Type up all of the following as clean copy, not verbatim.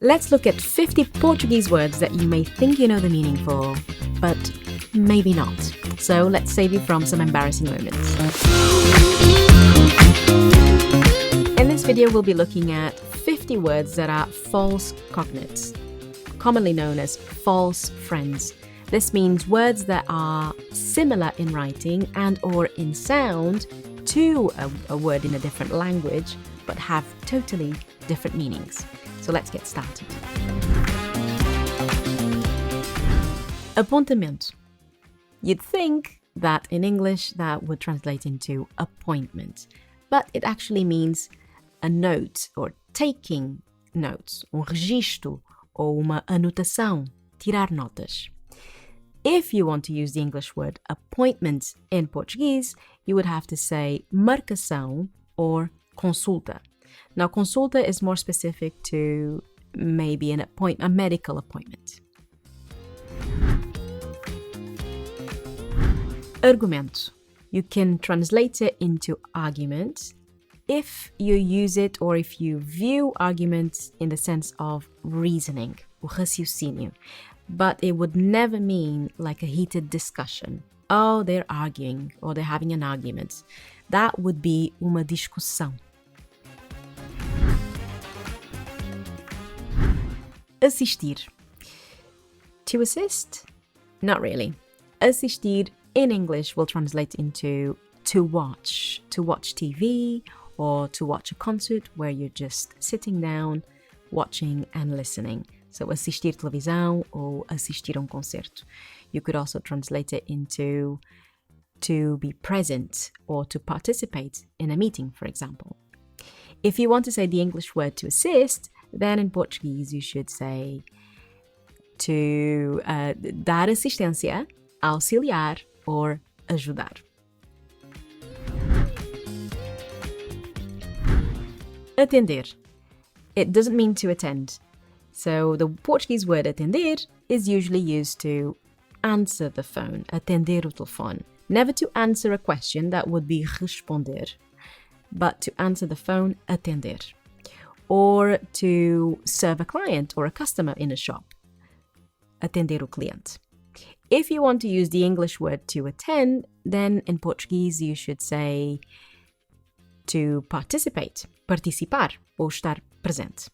Let's look at 50 Portuguese words that you may think you know the meaning for, but maybe not. So let's save you from some embarrassing moments. In this video, we'll be looking at 50 words that are false cognates, commonly known as false friends. This means words that are similar in writing and or in sound to a word in a different language, but have totally different meanings. So let's get started. Apontamento. You'd think that in English that would translate into appointment, but it actually means a note or taking notes, registro ou uma anotação, tirar notas. If you want to use the English word appointment in Portuguese, you would have to say marcação or consulta. Now, consulta is more specific to maybe a medical appointment. Argumento. You can translate it into argument if you use it or if you view arguments in the sense of reasoning, o raciocínio. But it would never mean like a heated discussion. Oh, they're arguing or they're having an argument. That would be uma discussão. Assistir. To assist? Not really. Assistir in English will translate into to watch TV or to watch a concert where you're just sitting down, watching and listening. So assistir televisão ou assistir concerto. You could also translate it into to be present or to participate in a meeting, for example. If you want to say the English word to assist, then in Portuguese you should say to dar assistência, auxiliar or ajudar. Atender. It doesn't mean to attend. So the Portuguese word atender is usually used to answer the phone, atender o telefone. Never to answer a question, that would be responder, but to answer the phone, atender. Or to serve a client or a customer in a shop, atender o cliente. If you want to use the English word to attend, then in Portuguese you should say to participate, participar, ou estar presente.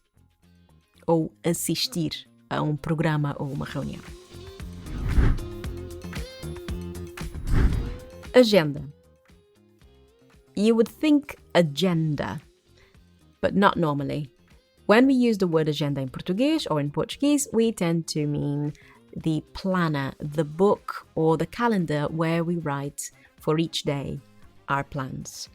Ou assistir a programa ou uma reunião. Agenda. You would think agenda, but not normally. When we use the word agenda in Portuguese or in Portuguese, we tend to mean the planner, the book or the calendar where we write for each day our plans.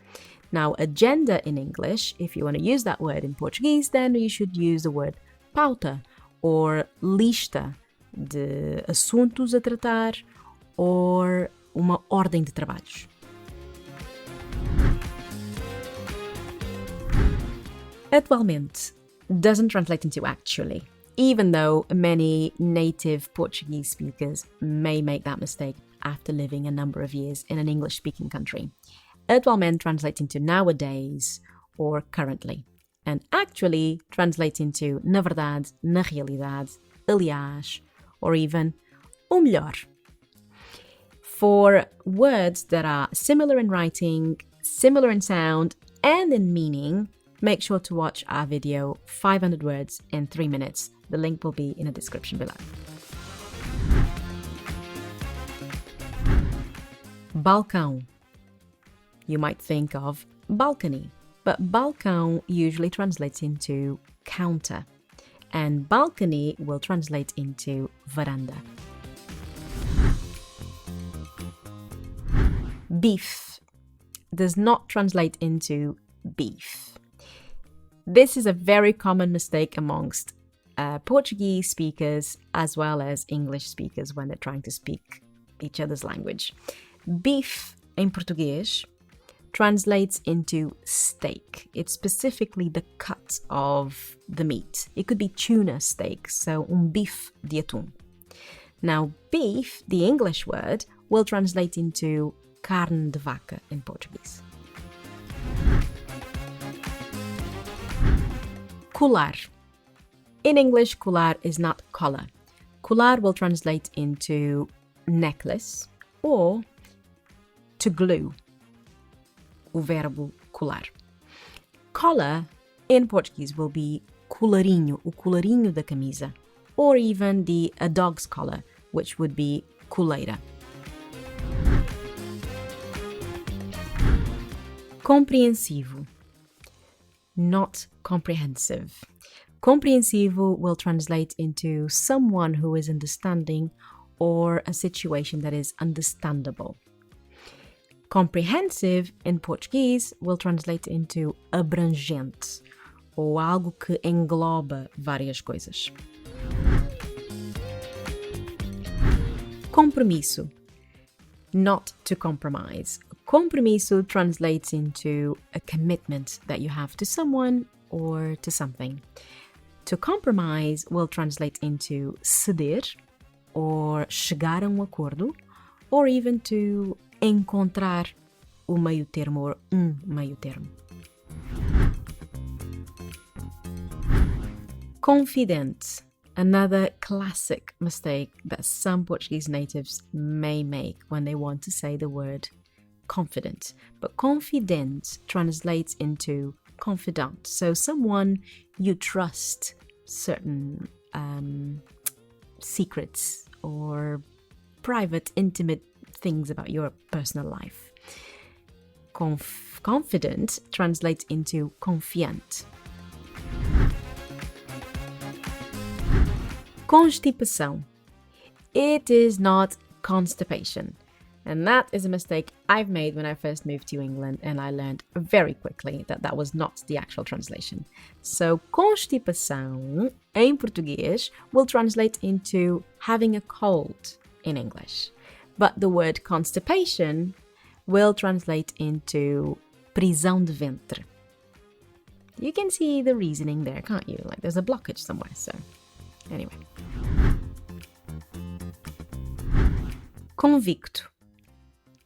Now, agenda in English, if you want to use that word in Portuguese, then you should use the word pauta or lista de assuntos a tratar or uma ordem de trabalhos. Atualmente doesn't translate into actually, even though many native Portuguese speakers may make that mistake after living a number of years in an English-speaking country. Atualmente translates into nowadays or currently. And actually translates into na verdade, na realidade, aliás, or even o melhor. For words that are similar in writing, similar in sound, and in meaning, make sure to watch our video 500 words in 3 minutes. The link will be in the description below. Balcão. You might think of balcony, but balcão usually translates into counter, and balcony will translate into veranda. Beef does not translate into beef. This is a very common mistake amongst Portuguese speakers as well as English speakers when they're trying to speak each other's language. Beef in Portuguese translates into steak. It's specifically the cut of the meat. It could be tuna steak, so bife de atum. Now, beef, the English word, will translate into carne de vaca in Portuguese. Colar. In English, colar is not collar. Colar will translate into necklace or to glue, o verbo colar. Collar in Portuguese will be colarinho, o colarinho da camisa, or even a dog's collar, which would be coleira. Compreensivo, not comprehensive. Compreensivo will translate into someone who is understanding or a situation that is understandable. Comprehensive in Portuguese will translate into abrangente, ou algo que engloba várias coisas. Compromiso, not to compromise. Compromiso translates into a commitment that you have to someone or to something. To compromise will translate into ceder, or chegar a acordo, or even to encontrar o meio termo or meio termo. Confident, another classic mistake that some Portuguese natives may make when they want to say the word confident. But confident translates into confidant, so someone you trust certain secrets or private, intimate things about your personal life. Confident translates into confiante. Constipação. It is not constipation. And that is a mistake I've made when I first moved to England, and I learned very quickly that that was not the actual translation. So, constipação, em português, will translate into having a cold in English. But the word constipation will translate into prisão de ventre. You can see the reasoning there, can't you? Like there's a blockage somewhere, so anyway. Convicto.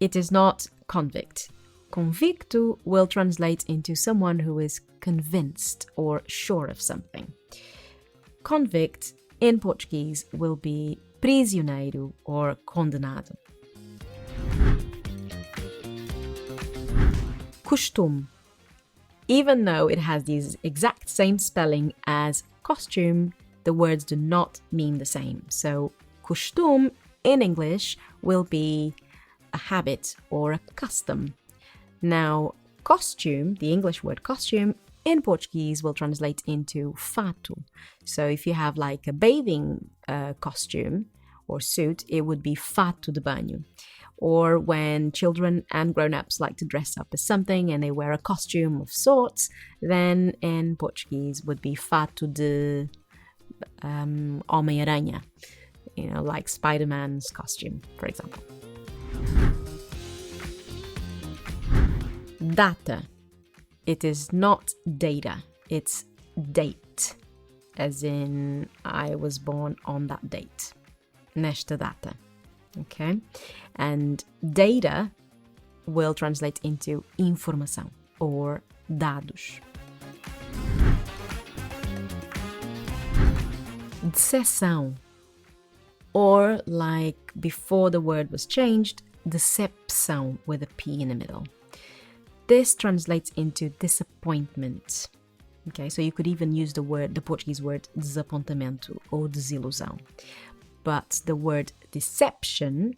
It is not convict. Convicto will translate into someone who is convinced or sure of something. Convict in Portuguese will be prisioneiro or condenado. Costume. Even though it has the exact same spelling as costume, the words do not mean the same. So, costume in English will be a habit or a custom. Now, costume, the English word costume, in Portuguese will translate into fato. So if you have like a bathing costume or suit, it would be fato de banho. Or when children and grown-ups like to dress up as something and they wear a costume of sorts, then in Portuguese would be fato de Homem-Aranha, like Spider-Man's costume, for example. Data. It is not data, it's date. As in, I was born on that date. Nesta data. Okay? And data will translate into informação or dados. Decepção. Or, like before the word was changed, decepção with a P in the middle. This translates into disappointment. Okay, so you could even use the Portuguese word desapontamento or desilusão. But the word deception,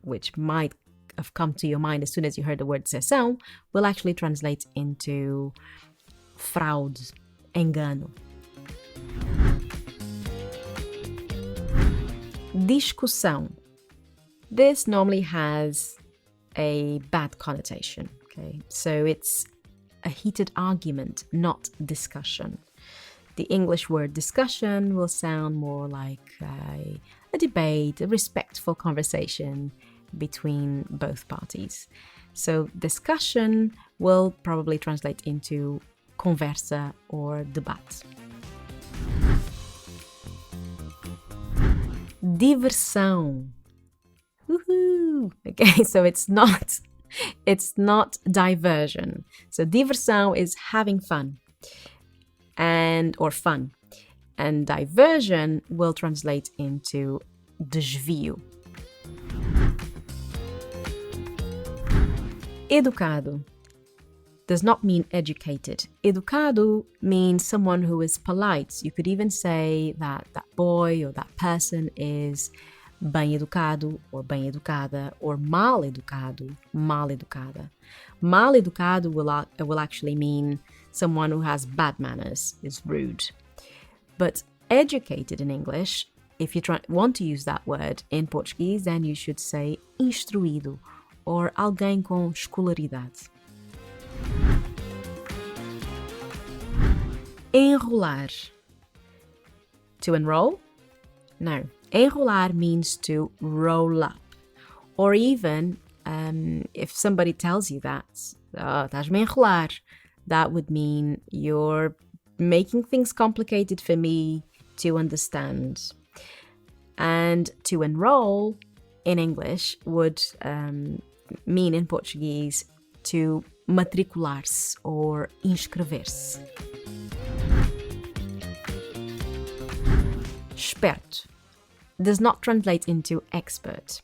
which might have come to your mind as soon as you heard the word decepção, will actually translate into fraude, engano. Discussão. This normally has a bad connotation. Okay, so it's a heated argument, not discussion. The English word discussion will sound more like a debate, a respectful conversation between both parties. So discussion will probably translate into conversa or debate. Diversão. Woohoo! Okay, so it's not diversion. So diversão is having fun or fun. And diversion will translate into desvio. Educado does not mean educated. Educado means someone who is polite. You could even say that that boy or that person is bem educado or bem educada or mal educado, mal educada. Mal educado will actually mean someone who has bad manners, is rude. But educated in English, if you want to use that word in Portuguese, then you should say instruído or alguém com escolaridade. Enrolar. To enroll? No. Enrolar means to roll up. Or even, if somebody tells you that, estás-me a enrolar, that would mean you're making things complicated for me to understand. And to enroll in English would mean in Portuguese to matricular-se or inscrever-se. Esperto does not translate into expert.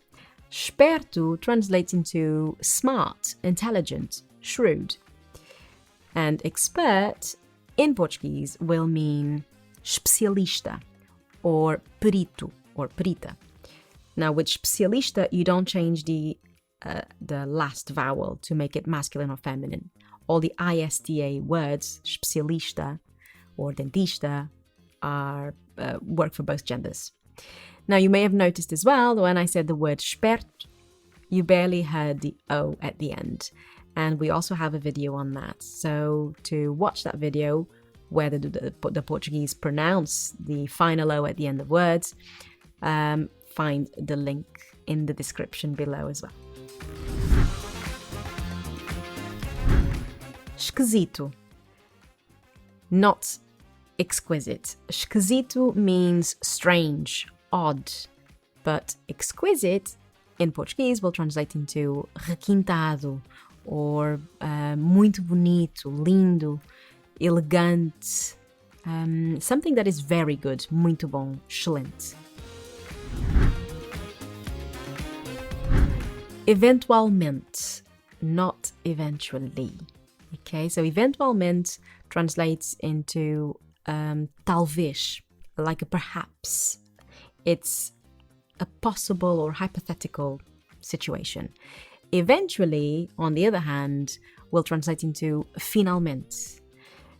Esperto translates into smart, intelligent, shrewd. And expert in Portuguese will mean especialista or perito or perita. Now with especialista, you don't change the last vowel to make it masculine or feminine. All the ISTA words, especialista or dentista, are work for both genders. Now you may have noticed as well, when I said the word esperto, you barely heard the O at the end. And we also have a video on that. So to watch that video, where the Portuguese pronounce the final O at the end of words, find the link in the description below as well. Esquisito. Not exquisite. Esquisito means strange, odd, but exquisite in Portuguese will translate into requintado or muito bonito, lindo, elegante, something that is very good, muito bom, excelente. Eventualmente, not eventually. Okay, so eventualmente translates into talvez, like a perhaps. It's a possible or hypothetical situation. Eventually, on the other hand, will translate into finalmente.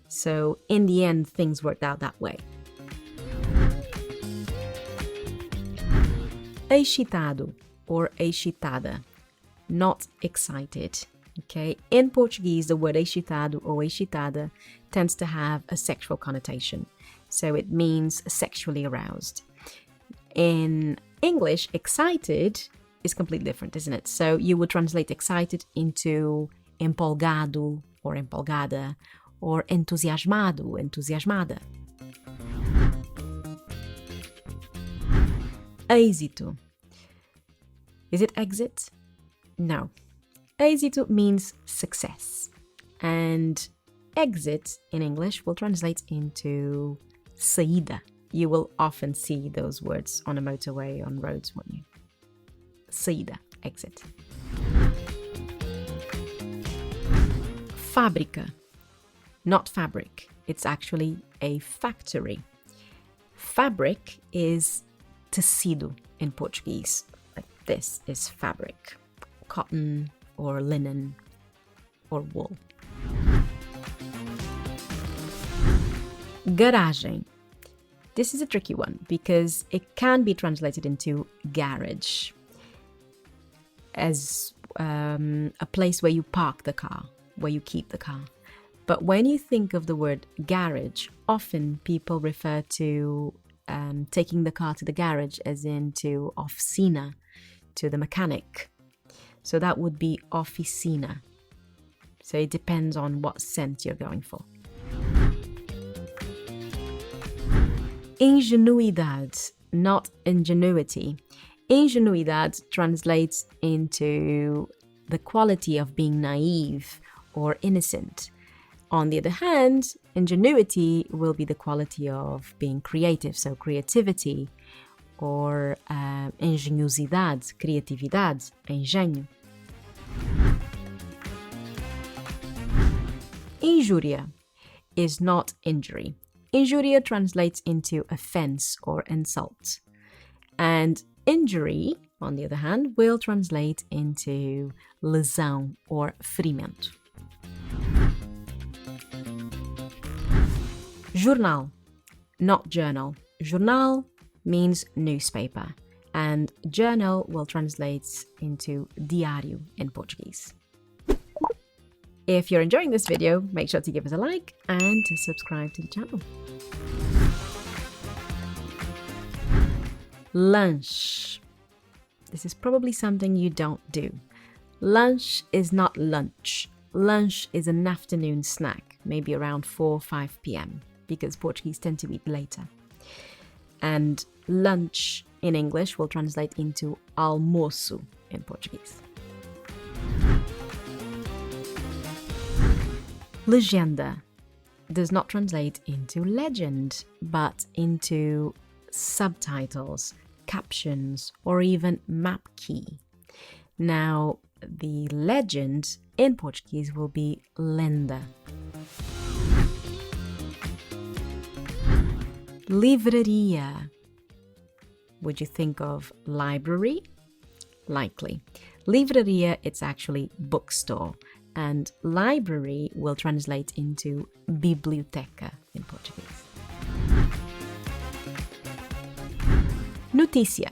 So in the end, things worked out that way. Excitado or excitada, not excited. Okay, in Portuguese, the word excitado or excitada tends to have a sexual connotation. So it means sexually aroused. In English, excited is completely different, isn't it? So you would translate excited into empolgado or empolgada or entusiasmado, entusiasmada. Êxito. Is it exit? No. Êxito means success. And exit in English will translate into saída. You will often see those words on a motorway, on roads, won't you? Saída, exit. Fábrica. Not fabric. It's actually a factory. Fabric is tecido in Portuguese. Like this is fabric. Cotton or linen or wool. Garagem. This is a tricky one because it can be translated into garage as a place where you park the car, where you keep the car. But when you think of the word garage, often people refer to taking the car to the garage as in to oficina, to the mechanic. So that would be oficina. So it depends on what sense you're going for. Ingenuidade, not ingenuity. Ingenuidade translates into the quality of being naive or innocent. On the other hand, ingenuity will be the quality of being creative, so creativity, or engenhosidade, criatividade, engenho. Injúria is not injury. Injúria translates into offense or insult. And injury, on the other hand, will translate into lesão or ferimento. Jornal, not journal. Jornal means newspaper, and journal will translate into diário in Portuguese. If you're enjoying this video, make sure to give us a like and to subscribe to the channel. Lunch. This is probably something you don't do. Lunch is not lunch. Lunch is an afternoon snack, maybe around 4 or 5 p.m. because Portuguese tend to eat later. And lunch in English will translate into almoço in Portuguese. Legenda does not translate into legend, but into subtitles, captions, or even map key. Now, the legend in Portuguese will be lenda. Livraria. Would you think of library? Likely. Livraria, it's actually bookstore. And library will translate into biblioteca in Portuguese. Notícia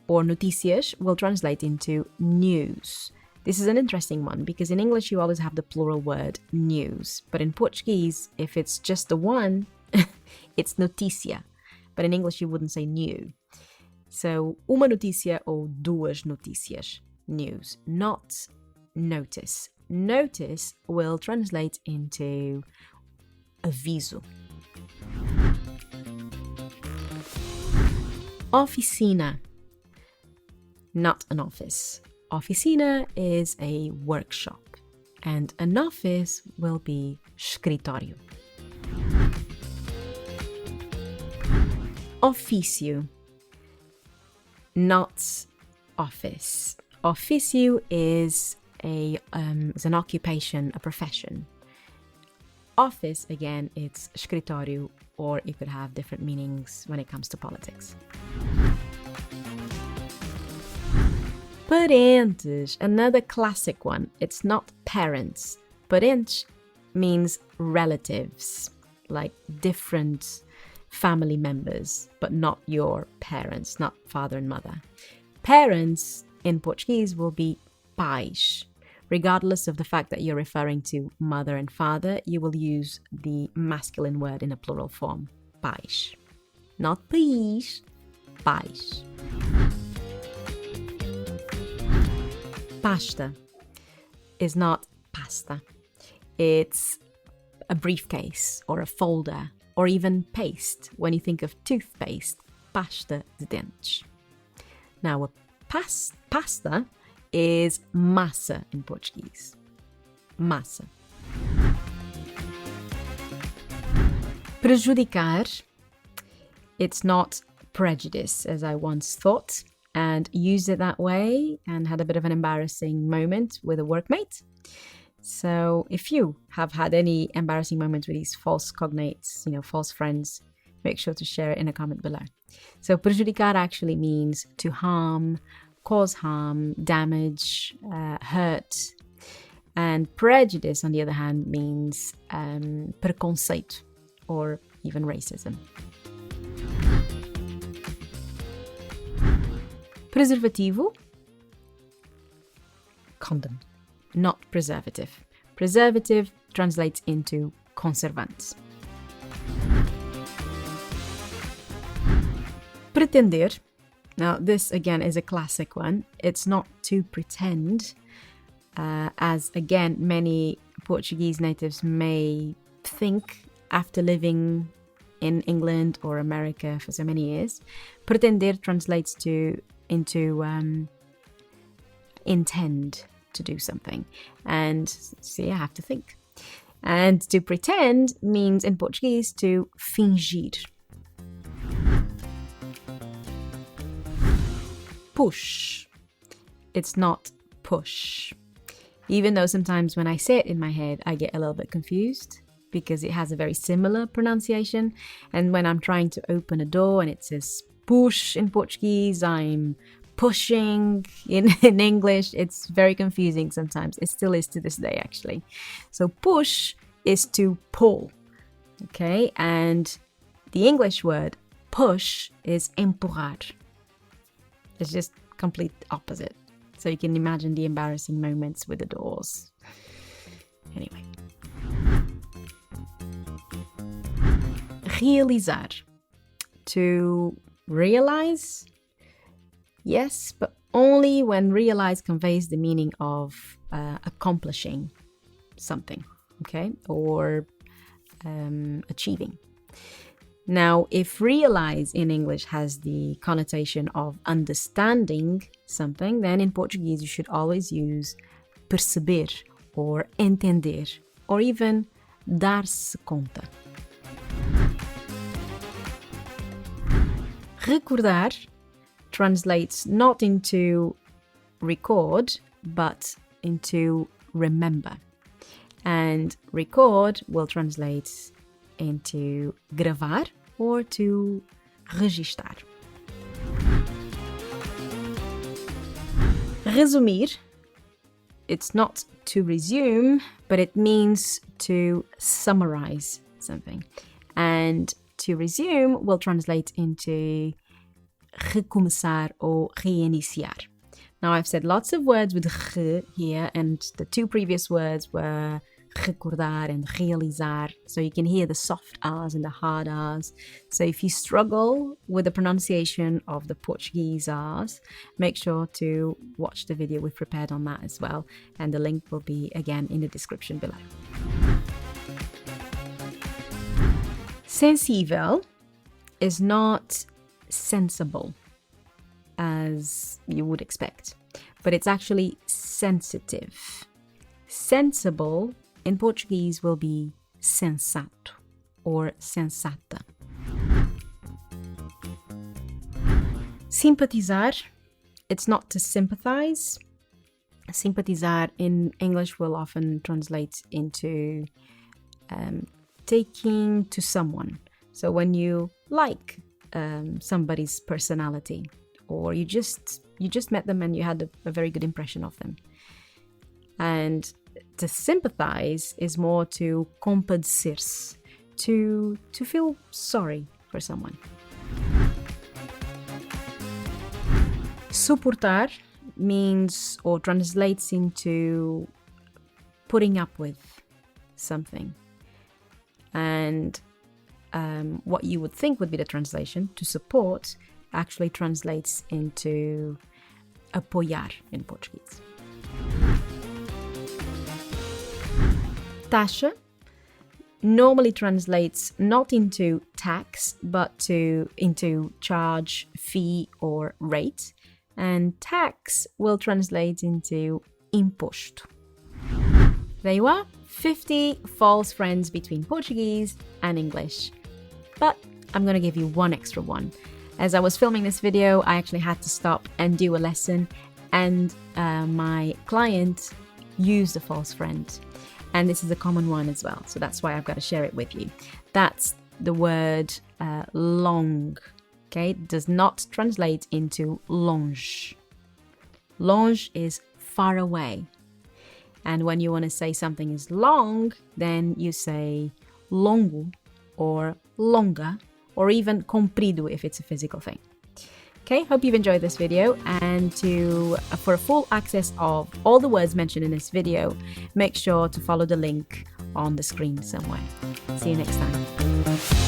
or notícias will translate into news. This is an interesting one because in English you always have the plural word news, but in Portuguese, if it's just the one, it's notícia. But in English you wouldn't say new. So, uma notícia ou duas notícias, news, not notice. Notice will translate into aviso. Oficina, not an office. Oficina is a workshop, and an office will be escritório. Ofício, not office. Ofício is an occupation, a profession. Office, again, it's escritório, or it could have different meanings when it comes to politics. Parentes, another classic one. It's not parents. Parentes means relatives, like different family members, but not your parents, not father and mother. Parents in Portuguese will be pais. Regardless of the fact that you're referring to mother and father, you will use the masculine word in a plural form, pais. Not país, pais. Pasta is not pasta. It's a briefcase or a folder or even paste. When you think of toothpaste, pasta de dentes. Now, a pasta is massa in Portuguese. Massa. Prejudicar, it's not prejudice, as I once thought, and used it that way and had a bit of an embarrassing moment with a workmate. So if you have had any embarrassing moments with these false cognates, false friends, make sure to share it in a comment below. So prejudicar actually means to harm, cause harm, damage, hurt. And prejudice, on the other hand, means preconceito or even racism. Preservativo, condom, not preservative. Preservative translates into conservante. Pretender. Now, this again is a classic one. It's not to pretend, as again, many Portuguese natives may think after living in England or America for so many years. Pretender translates into intend to do something. And so you have to think. And to pretend means in Portuguese to fingir. Push. It's not push. Even though sometimes when I say it in my head, I get a little bit confused because it has a very similar pronunciation. And when I'm trying to open a door and it says push in Portuguese, I'm pushing in English. It's very confusing sometimes. It still is to this day, actually. So push is to pull, okay? And the English word push is empurrar. It's just complete opposite. So you can imagine the embarrassing moments with the doors. Anyway. Realizar. To realize. Yes, but only when realize conveys the meaning of accomplishing something, okay? Or achieving. Now, if realize in English has the connotation of understanding something, then in Portuguese you should always use perceber or entender or even dar-se conta. Recordar translates not into record, but into remember. And record will translate into gravar or to registar. Resumir, it's not to resume, but it means to summarize something. And to resume will translate into recomeçar or reiniciar. Now, I've said lots of words with re here, and the two previous words were recordar and realizar. So you can hear the soft R's and the hard R's. So if you struggle with the pronunciation of the Portuguese R's, make sure to watch the video we've prepared on that as well. And the link will be again in the description below. Sensível is not sensible as you would expect, but it's actually sensitive. Sensible in Portuguese will be sensato or sensata. Simpatizar, it's not to sympathize. Simpatizar in English will often translate into taking to someone. So when you like somebody's personality, or you just met them and you had a very good impression of them. And to sympathize is more to compadecer-se, to feel sorry for someone. Suportar means or translates into putting up with something. And what you would think would be the translation, to support, actually translates into apoiar in Portuguese. Taxa normally translates not into tax, but into charge, fee, or rate. And tax will translate into imposto. There you are, 50 false friends between Portuguese and English. But I'm going to give you one extra one. As I was filming this video, I actually had to stop and do a lesson, and my client used a false friend. And this is a common one as well, so that's why I've got to share it with you. That's the word long, okay? It does not translate into longe. Longe is far away. And when you want to say something is long, then you say longo or longa, or even comprido if it's a physical thing. Okay, hope you've enjoyed this video, and for full access of all the words mentioned in this video, make sure to follow the link on the screen somewhere. See you next time.